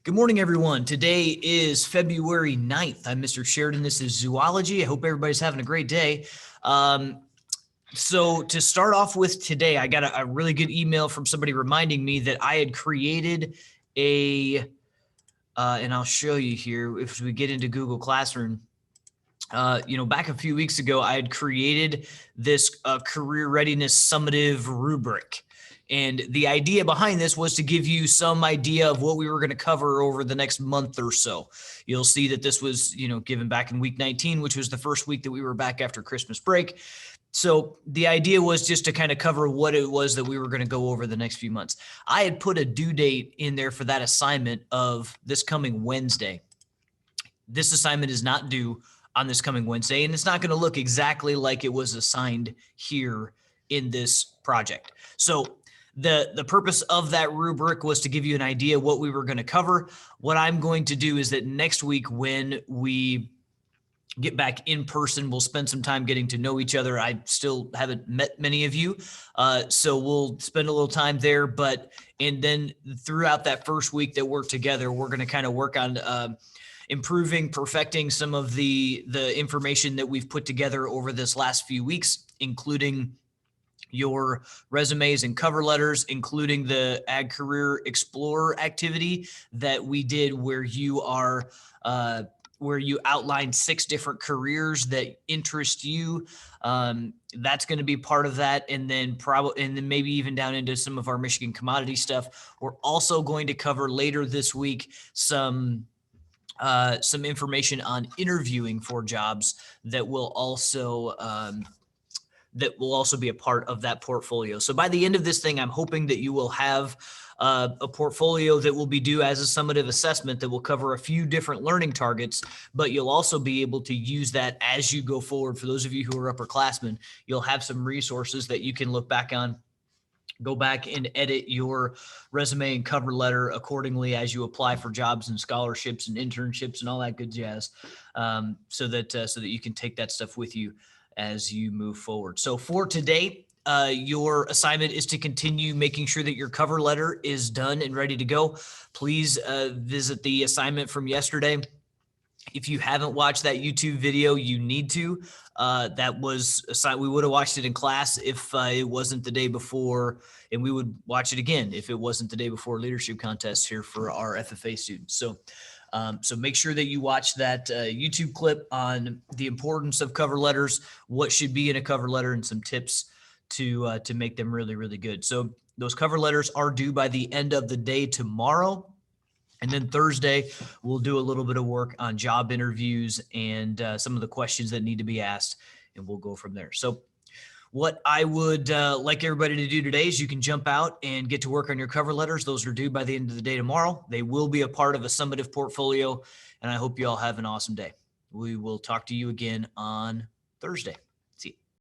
Good morning, everyone. Today is February 9th. I'm Mr. Sheridan. This is Zoology. I hope everybody's having a great day. So to start off with today, I got a really good email from somebody reminding me that I had created and I'll show you here if we get into Google Classroom. Back a few weeks ago, I had created this career readiness summative rubric. And the idea behind this was to give you some idea of what we were going to cover over the next month or so. You'll see that this was, given back in week 19, which was the first week that we were back after Christmas break. So the idea was just to kind of cover what it was that we were going to go over the next few months. I had put a due date in there for that assignment of this coming Wednesday. This assignment is not due on this coming Wednesday, and it's not going to look exactly like it was assigned here in this project. So the purpose of that rubric was to give you an idea what we were going to cover. What I'm going to do is that next week when we get back in person, we'll spend some time getting to know each other. I still haven't met many of you, so we'll spend a little time there. And then throughout that first week that we're together, we're going to kind of work on improving, perfecting some of the information that we've put together over this last few weeks, including your resumes and cover letters, including the Ag Career Explorer activity that we did where you outlined 6 different careers that interest you. That's going to be part of that. And then maybe even down into some of our Michigan commodity stuff. We're also going to cover later this week some information on interviewing for jobs that will also be a part of that portfolio. So by the end of this thing, I'm hoping that you will have a portfolio that will be due as a summative assessment that will cover a few different learning targets, but you'll also be able to use that as you go forward. For those of you who are upperclassmen, you'll have some resources that you can look back on. Go back and edit your resume and cover letter accordingly as you apply for jobs and scholarships and internships and all that good jazz, so that you can take that stuff with you as you move forward. So for today, your assignment is to continue making sure that your cover letter is done and ready to go. Please visit the assignment from yesterday. If you haven't watched that YouTube video, you need to. We would have watched it in class if it wasn't the day before, and we would watch it again if it wasn't the day before leadership contest here for our FFA students. So make sure that you watch that YouTube clip on the importance of cover letters, what should be in a cover letter, and some tips to make them really, really good. So those cover letters are due by the end of the day tomorrow. And then Thursday, we'll do a little bit of work on job interviews and some of the questions that need to be asked, and we'll go from there. So what I would like everybody to do today is you can jump out and get to work on your cover letters. Those are due by the end of the day tomorrow. They will be a part of a summative portfolio, and I hope you all have an awesome day. We will talk to you again on Thursday.